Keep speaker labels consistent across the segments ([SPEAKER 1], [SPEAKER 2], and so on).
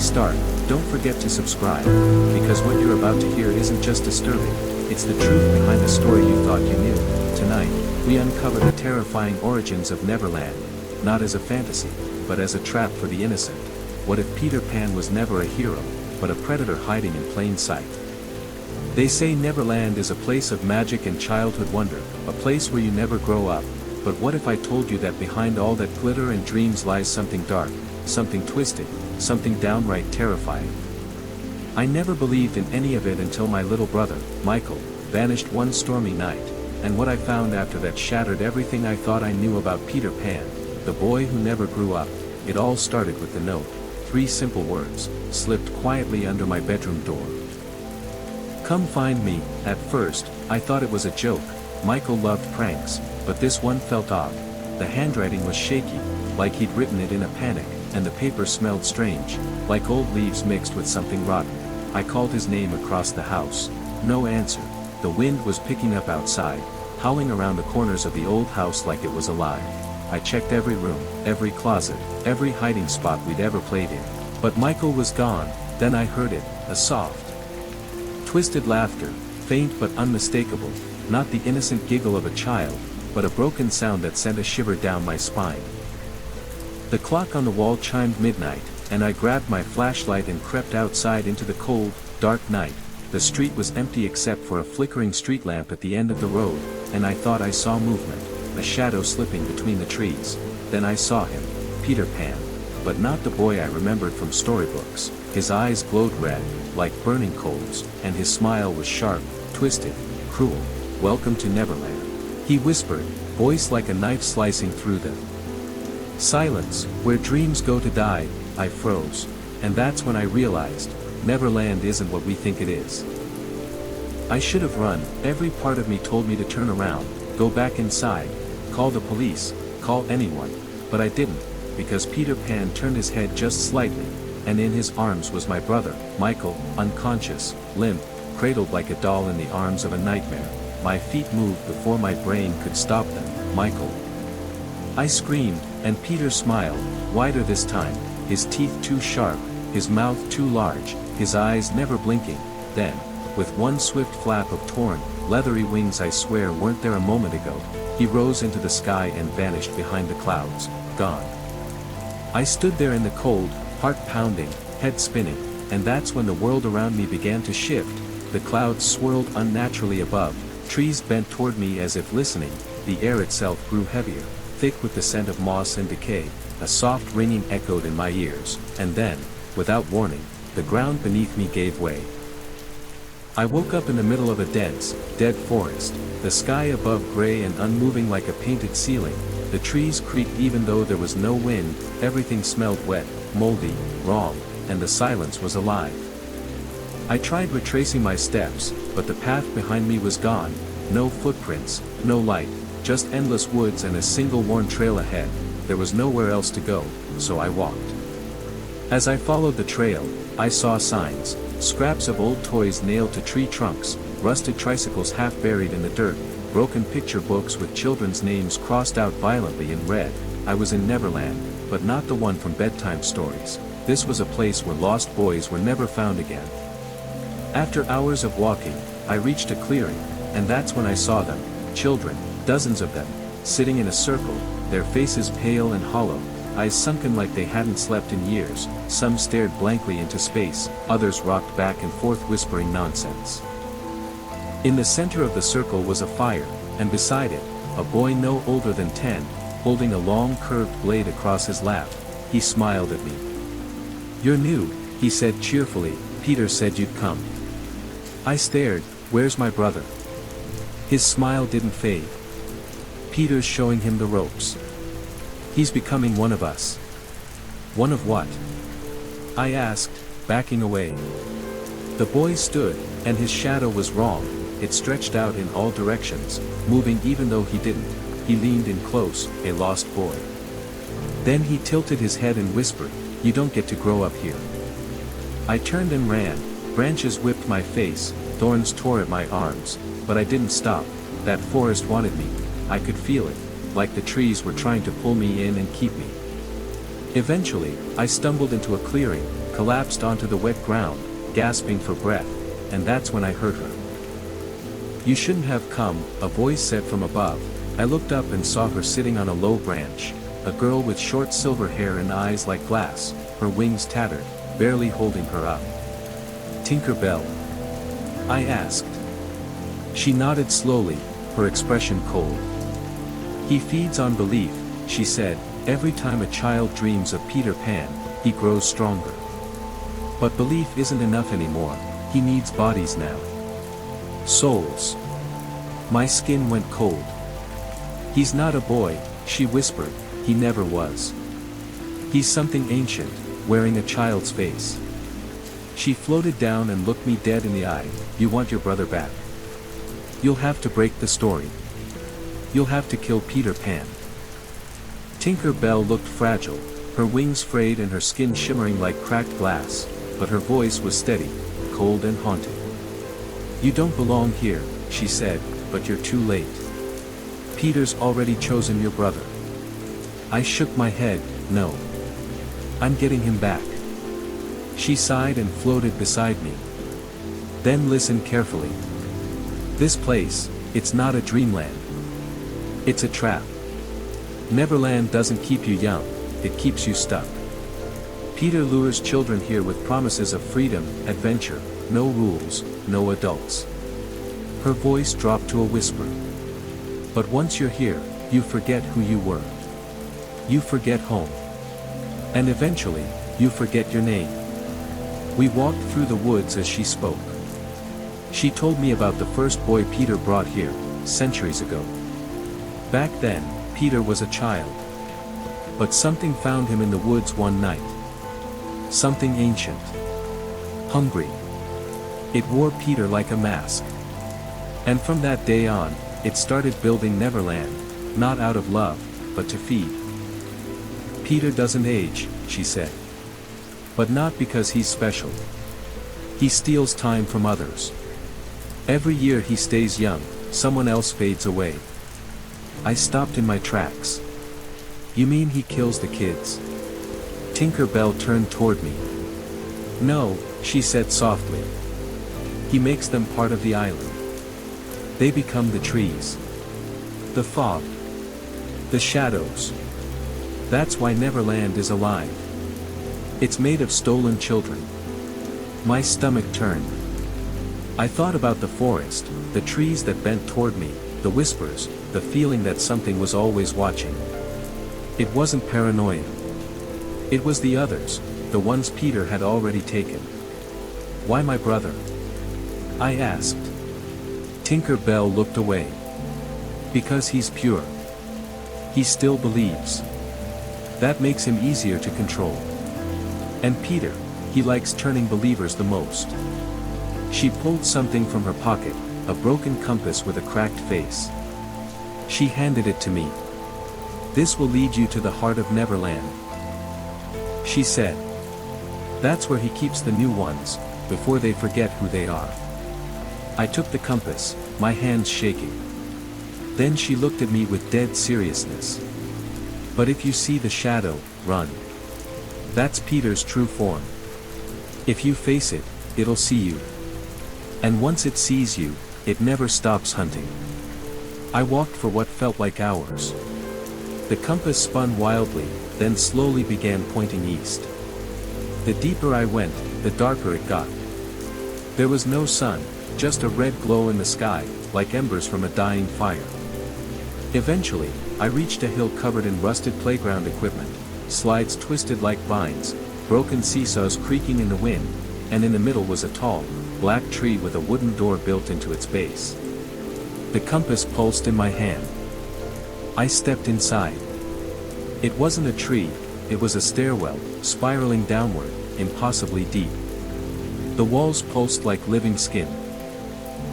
[SPEAKER 1] start, don't forget to subscribe, because what you're about to hear isn't just disturbing, it's the truth behind the story you thought you knew. Tonight, we uncover the terrifying origins of Neverland, not as a fantasy, but as a trap for the innocent. What if Peter Pan was never a hero, but a predator hiding in plain sight? They say Neverland is a place of magic and childhood wonder, a place where you never grow up. But what if I told you that behind all that glitter and dreams lies something dark, something twisted, something downright terrifying? I never believed in any of it until my little brother, Michael, vanished one stormy night, and what I found after that shattered everything I thought I knew about Peter Pan, the boy who never grew up. It all started with the note, 3 simple words, slipped quietly under my bedroom door. Come find me. At first, I thought it was a joke. Michael loved pranks, but this one felt odd. The handwriting was shaky, like he'd written it in a panic, and the paper smelled strange, like old leaves mixed with something rotten. I called his name across the house. No answer. The wind was picking up outside, howling around the corners of the old house like it was alive. I checked every room, every closet, every hiding spot we'd ever played in. But Michael was gone. Then I heard it, a soft, twisted laughter, faint but unmistakable, not the innocent giggle of a child, but a broken sound that sent a shiver down my spine. The clock on the wall chimed midnight, and I grabbed my flashlight and crept outside into the cold, dark night. The street was empty except for a flickering street lamp at the end of the road, and I thought I saw movement, a shadow slipping between the trees. Then I saw him, Peter Pan. But not the boy I remembered from storybooks. His eyes glowed red, like burning coals, and his smile was sharp, twisted, cruel. Welcome to Neverland, he whispered, voice like a knife slicing through the silence. Where dreams go to die. I froze. And that's when I realized, Neverland isn't what we think it is. I should have run. Every part of me told me to turn around, go back inside, call the police, call anyone, but I didn't, because Peter Pan turned his head just slightly, and in his arms was my brother, Michael, unconscious, limp, cradled like a doll in the arms of a nightmare. My feet moved before my brain could stop them. Michael, I screamed, and Peter smiled, wider this time, his teeth too sharp, his mouth too large, his eyes never blinking. Then, with one swift flap of torn, leathery wings I swear weren't there a moment ago, he rose into the sky and vanished behind the clouds, gone. I stood there in the cold, heart pounding, head spinning, and that's when the world around me began to shift. The clouds swirled unnaturally above, trees bent toward me as if listening, the air itself grew heavier, thick with the scent of moss and decay. A soft ringing echoed in my ears, and then, without warning, the ground beneath me gave way. I woke up in the middle of a dense, dead forest, the sky above gray and unmoving like a painted ceiling. The trees creaked even though there was no wind, everything smelled wet, moldy, wrong, and the silence was alive. I tried retracing my steps, but the path behind me was gone. No footprints, no light, just endless woods and a single worn trail ahead. There was nowhere else to go, so I walked. As I followed the trail, I saw signs, scraps of old toys nailed to tree trunks, rusted tricycles half buried in the dirt, broken picture books with children's names crossed out violently in red. I was in Neverland, but not the one from bedtime stories. This was a place where lost boys were never found again. After hours of walking, I reached a clearing, and that's when I saw them, children, dozens of them, sitting in a circle, their faces pale and hollow, eyes sunken like they hadn't slept in years. Some stared blankly into space, others rocked back and forth whispering nonsense. In the center of the circle was a fire, and beside it, a boy no older than 10, holding a long curved blade across his lap. He smiled at me. "You're new," he said cheerfully. "Peter said you'd come." I stared. "Where's my brother?" His smile didn't fade. "Peter's showing him the ropes. He's becoming one of us." "One of what?" I asked, backing away. The boy stood, and his shadow was wrong. It stretched out in all directions, moving even though he didn't. He leaned in close, a lost boy. Then he tilted his head and whispered, "You don't get to grow up here." I turned and ran. Branches whipped my face, thorns tore at my arms, but I didn't stop. That forest wanted me. I could feel it, like the trees were trying to pull me in and keep me. Eventually, I stumbled into a clearing, collapsed onto the wet ground, gasping for breath, and that's when I heard her. "You shouldn't have come," a voice said from above. I looked up and saw her sitting on a low branch, a girl with short silver hair and eyes like glass, her wings tattered, barely holding her up. "Tinker Bell?" I asked. She nodded slowly, her expression cold. "He feeds on belief," she said. "Every time a child dreams of Peter Pan, he grows stronger. But belief isn't enough anymore, he needs bodies now. Souls." My skin went cold. "He's not a boy," she whispered, "he never was. He's something ancient, wearing a child's face." She floated down and looked me dead in the eye. "You want your brother back? You'll have to break the story. You'll have to kill Peter Pan." Tinker Bell looked fragile, her wings frayed and her skin shimmering like cracked glass, but her voice was steady, cold and haunting. "You don't belong here," she said, "but you're too late. Peter's already chosen your brother." I shook my head. "No. I'm getting him back." She sighed and floated beside me. "Then listen carefully. This place, it's not a dreamland. It's a trap. Neverland doesn't keep you young, it keeps you stuck. Peter lures children here with promises of freedom, adventure, no rules, no adults." Her voice dropped to a whisper. "But once you're here, you forget who you were. You forget home. And eventually, you forget your name." We walked through the woods as she spoke. She told me about the first boy Peter brought here, centuries ago. Back then, Peter was a child. But something found him in the woods one night. Something ancient. Hungry. It wore Peter like a mask. And from that day on, it started building Neverland, not out of love, but to feed. "Peter doesn't age," she said. "But not because he's special. He steals time from others. Every year he stays young, someone else fades away." I stopped in my tracks. "You mean he kills the kids?" Tinker Bell turned toward me. "No," she said softly. "He makes them part of the island. They become the trees. The fog. The shadows. That's why Neverland is alive. It's made of stolen children." My stomach turned. I thought about the forest, the trees that bent toward me, the whispers, the feeling that something was always watching. It wasn't paranoia. It was the others, the ones Peter had already taken. "Why my brother?" I asked. Tinker Bell looked away. "Because he's pure. He still believes. That makes him easier to control. And Peter, he likes turning believers the most." She pulled something from her pocket, a broken compass with a cracked face. She handed it to me. "This will lead you to the heart of Neverland," she said. "That's where he keeps the new ones, before they forget who they are." I took the compass, my hands shaking. Then she looked at me with dead seriousness. "But if you see the shadow, run. That's Peter's true form. If you face it, it'll see you. And once it sees you, it never stops hunting." I walked for what felt like hours. The compass spun wildly, then slowly began pointing east. The deeper I went, the darker it got. There was no sun, just a red glow in the sky, like embers from a dying fire. Eventually, I reached a hill covered in rusted playground equipment, slides twisted like vines, broken seesaws creaking in the wind, and in the middle was a tall, black tree with a wooden door built into its base. The compass pulsed in my hand. I stepped inside. It wasn't a tree, it was a stairwell, spiraling downward, impossibly deep. The walls pulsed like living skin.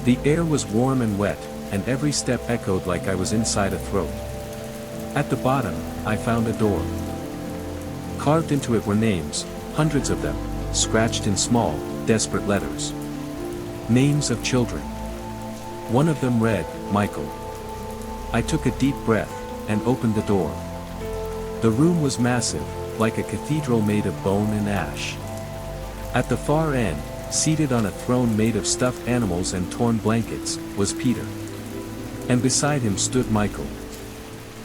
[SPEAKER 1] The air was warm and wet, and every step echoed like I was inside a throat. At the bottom, I found a door. Carved into it were names, hundreds of them, scratched in small, desperate letters. Names of children. One of them read, Michael. I took a deep breath, and opened the door. The room was massive, like a cathedral made of bone and ash. At the far end, seated on a throne made of stuffed animals and torn blankets, was Peter. And beside him stood Michael.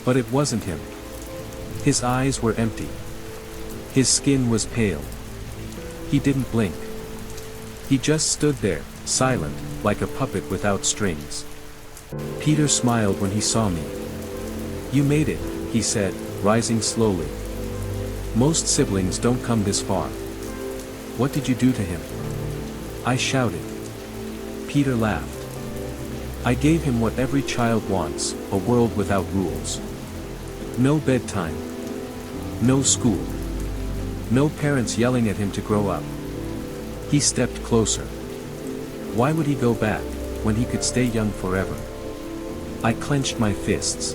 [SPEAKER 1] But it wasn't him. His eyes were empty. His skin was pale. He didn't blink. He just stood there, silent, like a puppet without strings. Peter smiled when he saw me. "You made it," he said, rising slowly. "Most siblings don't come this far." "What did you do to him?" I shouted. Peter laughed. "I gave him what every child wants, a world without rules. No bedtime. No school. No parents yelling at him to grow up." He stepped closer. Why would he go back, when he could stay young forever? I clenched my fists.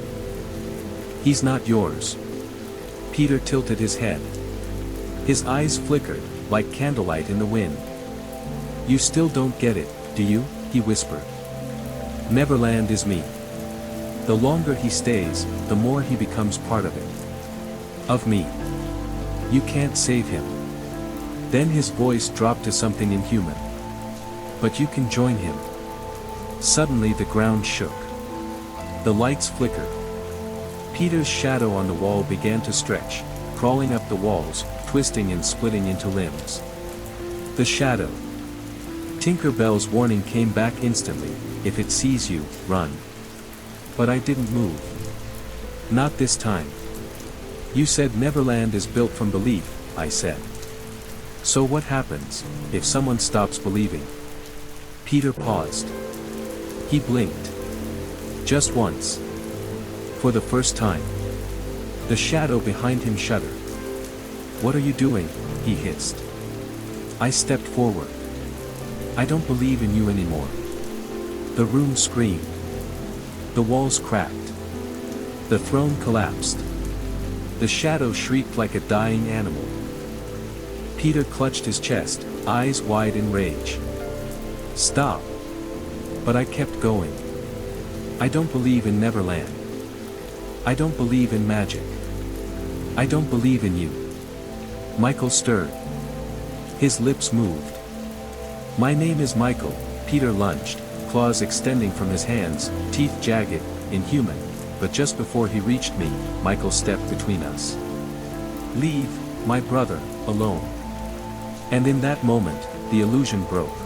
[SPEAKER 1] "He's not yours." Peter tilted his head. His eyes flickered, like candlelight in the wind. "You still don't get it, do you?" he whispered. "Neverland is me. The longer he stays, the more he becomes part of it. Of me. You can't save him." Then his voice dropped to something inhuman. "But you can join him." Suddenly the ground shook. The lights flickered. Peter's shadow on the wall began to stretch, crawling up the walls, twisting and splitting into limbs. The shadow. Tinker Bell's warning came back instantly: "If it sees you, run." But I didn't move. "Not this time." "You said Neverland is built from belief," I said. "So what happens, if someone stops believing?" Peter paused. He blinked. Just once. For the first time. The shadow behind him shuddered. "What are you doing?" he hissed. I stepped forward. "I don't believe in you anymore." The room screamed. The walls cracked. The throne collapsed. The shadow shrieked like a dying animal. Peter clutched his chest, eyes wide in rage. "Stop." But I kept going. "I don't believe in Neverland. I don't believe in magic. I don't believe in you." Michael stirred. His lips moved. "My name is Michael," Peter lunged, claws extending from his hands, teeth jagged, inhuman, but just before he reached me, Michael stepped between us. "Leave my brother alone." And in that moment, the illusion broke.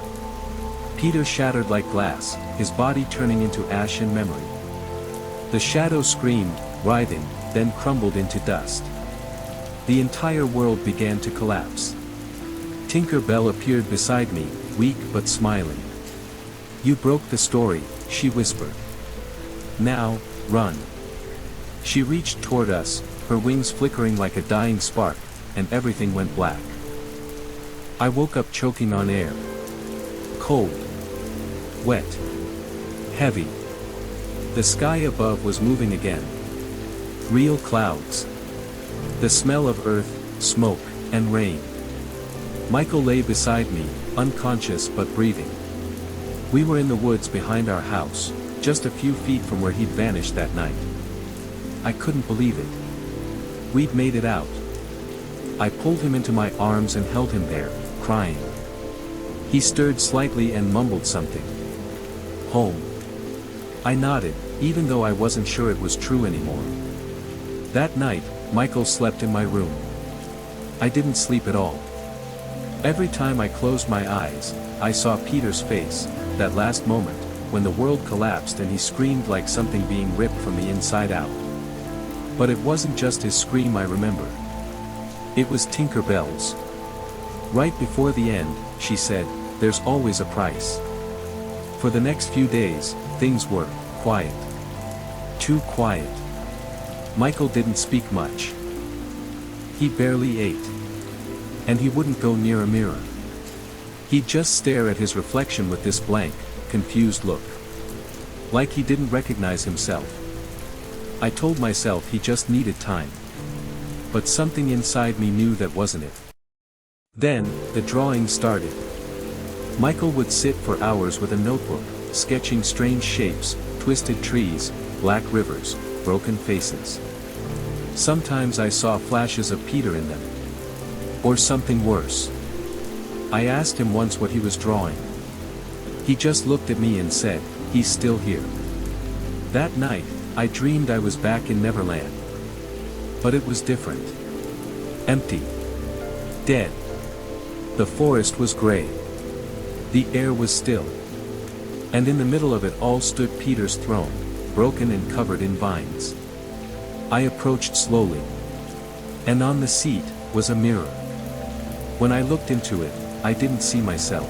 [SPEAKER 1] Peter shattered like glass, his body turning into ash and memory. The shadow screamed, writhing, then crumbled into dust. The entire world began to collapse. Tinker Bell appeared beside me, weak but smiling. "You broke the story," she whispered. "Now, run." She reached toward us, her wings flickering like a dying spark, and everything went black. I woke up choking on air. Cold. Wet. Heavy. The sky above was moving again. Real clouds. The smell of earth, smoke, and rain. Michael lay beside me, unconscious but breathing. We were in the woods behind our house, just a few feet from where he'd vanished that night. I couldn't believe it. We'd made it out. I pulled him into my arms and held him there, crying. He stirred slightly and mumbled something. "Home." I nodded, even though I wasn't sure it was true anymore. That night, Michael slept in my room. I didn't sleep at all. Every time I closed my eyes, I saw Peter's face, that last moment, when the world collapsed and he screamed like something being ripped from the inside out. But it wasn't just his scream I remember. It was Tinker Bell's. Right before the end, she said, "There's always a price." For the next few days, things were quiet. Too quiet. Michael didn't speak much. He barely ate. And he wouldn't go near a mirror. He'd just stare at his reflection with this blank, confused look. Like he didn't recognize himself. I told myself he just needed time. But something inside me knew that wasn't it. Then, the drawing started. Michael would sit for hours with a notebook, sketching strange shapes, twisted trees, black rivers, broken faces. Sometimes I saw flashes of Peter in them. Or something worse. I asked him once what he was drawing. He just looked at me and said, "He's still here." That night, I dreamed I was back in Neverland. But it was different. Empty. Dead. The forest was gray. The air was still. And in the middle of it all stood Peter's throne, broken and covered in vines. I approached slowly. And on the seat was a mirror. When I looked into it, I didn't see myself.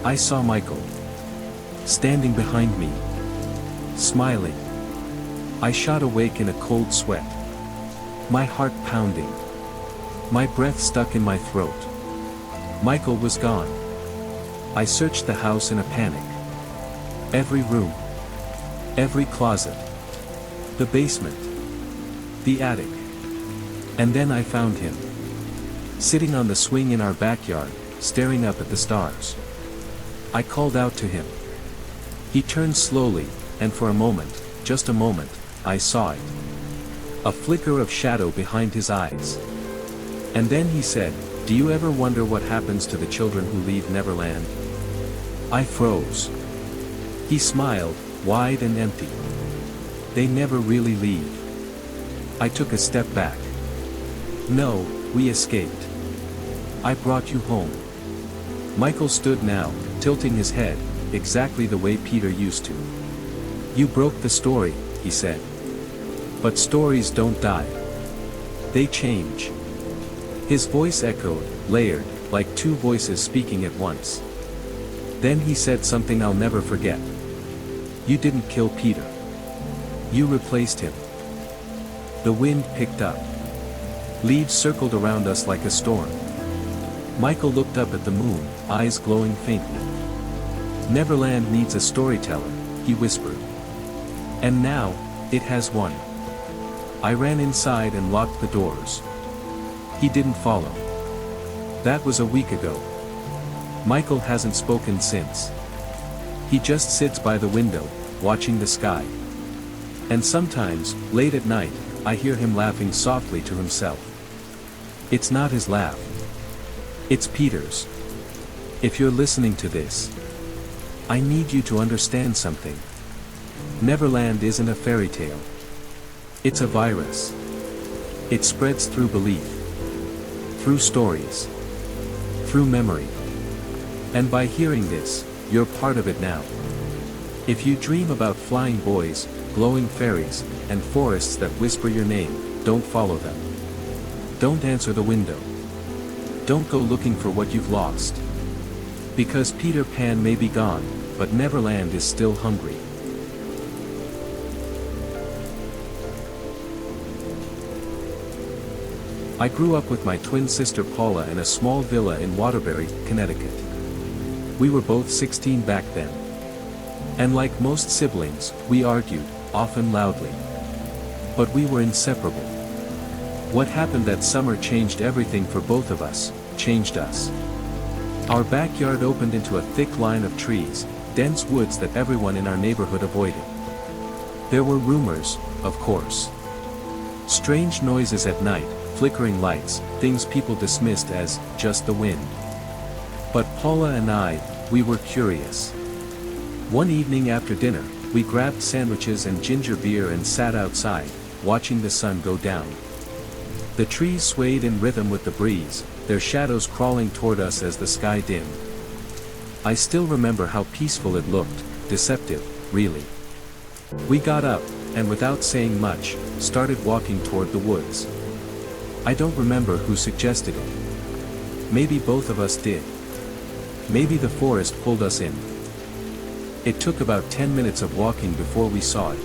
[SPEAKER 1] I saw Michael. Standing behind me. Smiling. I shot awake in a cold sweat. My heart pounding. My breath stuck in my throat. Michael was gone. I searched the house in a panic. Every room. Every closet. The basement. The attic. And then I found him. Sitting on the swing in our backyard, staring up at the stars. I called out to him. He turned slowly, and for a moment, just a moment, I saw it. A flicker of shadow behind his eyes. And then he said, "Do you ever wonder what happens to the children who leave Neverland?" I froze. He smiled, wide and empty. "They never really leave." I took a step back. "No, we escaped. I brought you home." Michael stood now, tilting his head, exactly the way Peter used to. "You broke the story," he said. "But stories don't die. They change." His voice echoed, layered, like two voices speaking at once. Then he said something I'll never forget. "You didn't kill Peter. You replaced him." The wind picked up. Leaves circled around us like a storm. Michael looked up at the moon, eyes glowing faintly. "Neverland needs a storyteller," he whispered. "And now, it has one." I ran inside and locked the doors. He didn't follow. That was a week ago. Michael hasn't spoken since. He just sits by the window, watching the sky. And sometimes, late at night, I hear him laughing softly to himself. It's not his laugh. It's Peter's. If you're listening to this, I need you to understand something. Neverland isn't a fairy tale. It's a virus. It spreads through belief. Through stories. Through memory. And by hearing this, you're part of it now. If you dream about flying boys, glowing fairies, and forests that whisper your name, don't follow them. Don't answer the window. Don't go looking for what you've lost. Because Peter Pan may be gone, but Neverland is still hungry. I grew up with my twin sister Paula in a small villa in Waterbury, Connecticut. We were both 16 back then. And like most siblings, we argued, often loudly. But we were inseparable. What happened that summer changed everything for both of us, changed us. Our backyard opened into a thick line of trees, dense woods that everyone in our neighborhood avoided. There were rumors, of course. Strange noises at night, flickering lights, things people dismissed as just the wind. But Paula and I, we were curious. One evening after dinner, we grabbed sandwiches and ginger beer and sat outside, watching the sun go down. The trees swayed in rhythm with the breeze, their shadows crawling toward us as the sky dimmed. I still remember how peaceful it looked, deceptive, really. We got up, and without saying much, started walking toward the woods. I don't remember who suggested it. Maybe both of us did. Maybe the forest pulled us in. It took about 10 minutes of walking before we saw it.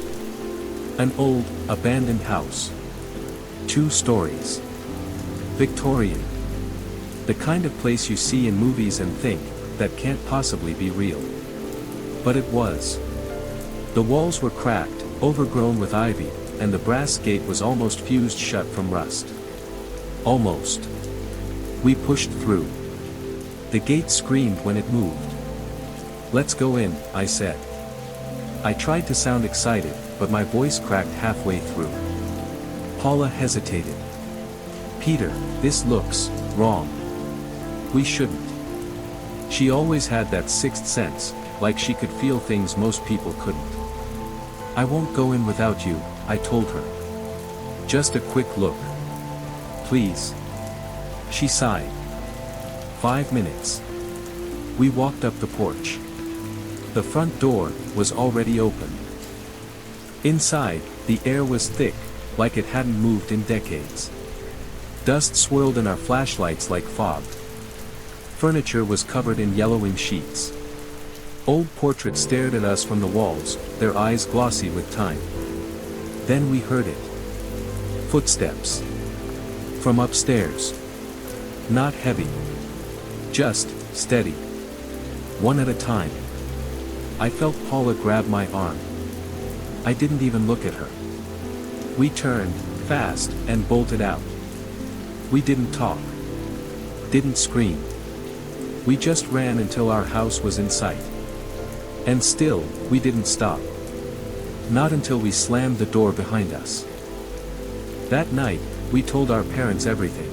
[SPEAKER 1] An old, abandoned house. 2 stories. Victorian. The kind of place you see in movies and think, that can't possibly be real. But it was. The walls were cracked, overgrown with ivy, and the brass gate was almost fused shut from rust. Almost. We pushed through. The gate screamed when it moved. "Let's go in," I said. I tried to sound excited, but my voice cracked halfway through. Paula hesitated. "Peter, this looks wrong." We shouldn't. She always had that sixth sense, like she could feel things most people couldn't. I won't go in without you, I told her. Just a quick look. Please. She sighed. 5 minutes. We walked up the porch. The front door was already open. Inside, the air was thick, like it hadn't moved in decades. Dust swirled in our flashlights like fog. Furniture was covered in yellowing sheets. Old portraits stared at us from the walls, their eyes glossy with time. Then we heard it. Footsteps. From upstairs. Not heavy. Just steady. One at a time. I felt Paula grab my arm. I didn't even look at her. We turned, fast, and bolted out. We didn't talk. Didn't scream. We just ran until our house was in sight. And still, we didn't stop. Not until we slammed the door behind us. That night, we told our parents everything.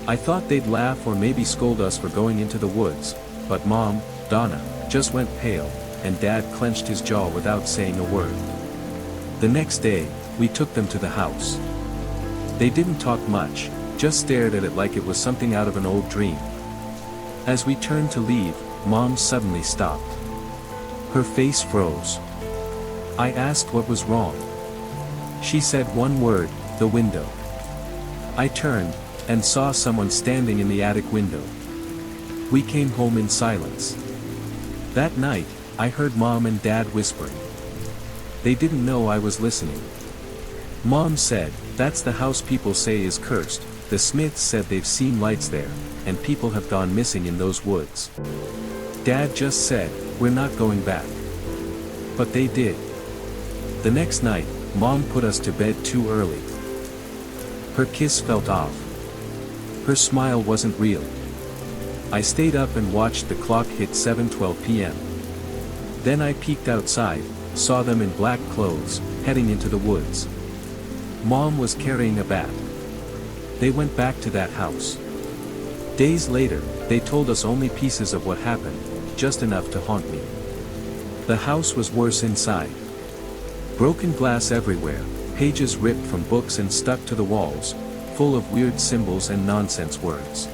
[SPEAKER 1] I thought they'd laugh or maybe scold us for going into the woods, but Mom, Donna, just went pale, and Dad clenched his jaw without saying a word. The next day, we took them to the house. They didn't talk much, just stared at it like it was something out of an old dream. As we turned to leave, Mom suddenly stopped. Her face froze. I asked what was wrong. She said one word, the window. I turned, and saw someone standing in the attic window. We came home in silence. That night, I heard Mom and Dad whispering. They didn't know I was listening. Mom said, "That's the house people say is cursed." The Smiths said they've seen lights there, and people have gone missing in those woods. Dad just said, "We're not going back." But they did. The next night, Mom put us to bed too early. Her kiss felt off. Her smile wasn't real. I stayed up and watched the clock hit 7:12 p.m. Then I peeked outside, saw them in black clothes, heading into the woods. Mom was carrying a bat. They went back to that house. Days later, they told us only pieces of what happened, just enough to haunt me. The house was worse inside. Broken glass everywhere, pages ripped from books and stuck to the walls, full of weird symbols and nonsense words.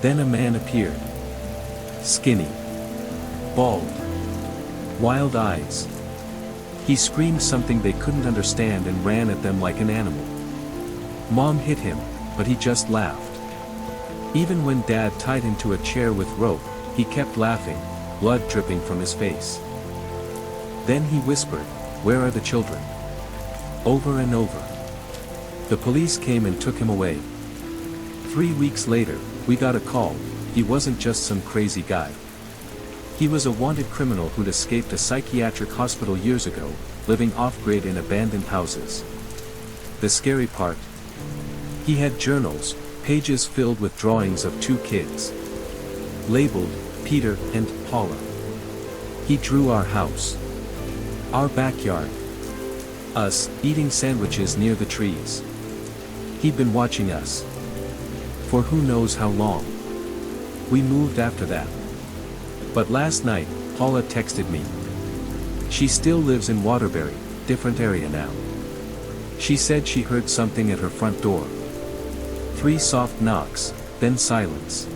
[SPEAKER 1] Then a man appeared. Skinny. Bald. Wild eyes. He screamed something they couldn't understand and ran at them like an animal. Mom hit him, but he just laughed. Even when Dad tied him to a chair with rope, he kept laughing, blood dripping from his face. Then he whispered, "Where are the children?" Over and over. The police came and took him away. 3 weeks later, we got a call. He wasn't just some crazy guy. He was a wanted criminal who'd escaped a psychiatric hospital years ago, living off-grid in abandoned houses. The scary part? He had journals, pages filled with drawings of 2 kids. Labeled, Peter and Paula. He drew our house. Our backyard. Us, eating sandwiches near the trees. He'd been watching us. For who knows how long. We moved after that. But last night, Paula texted me. She still lives in Waterbury, different area now. She said she heard something at her front door. 3 soft knocks, then silence.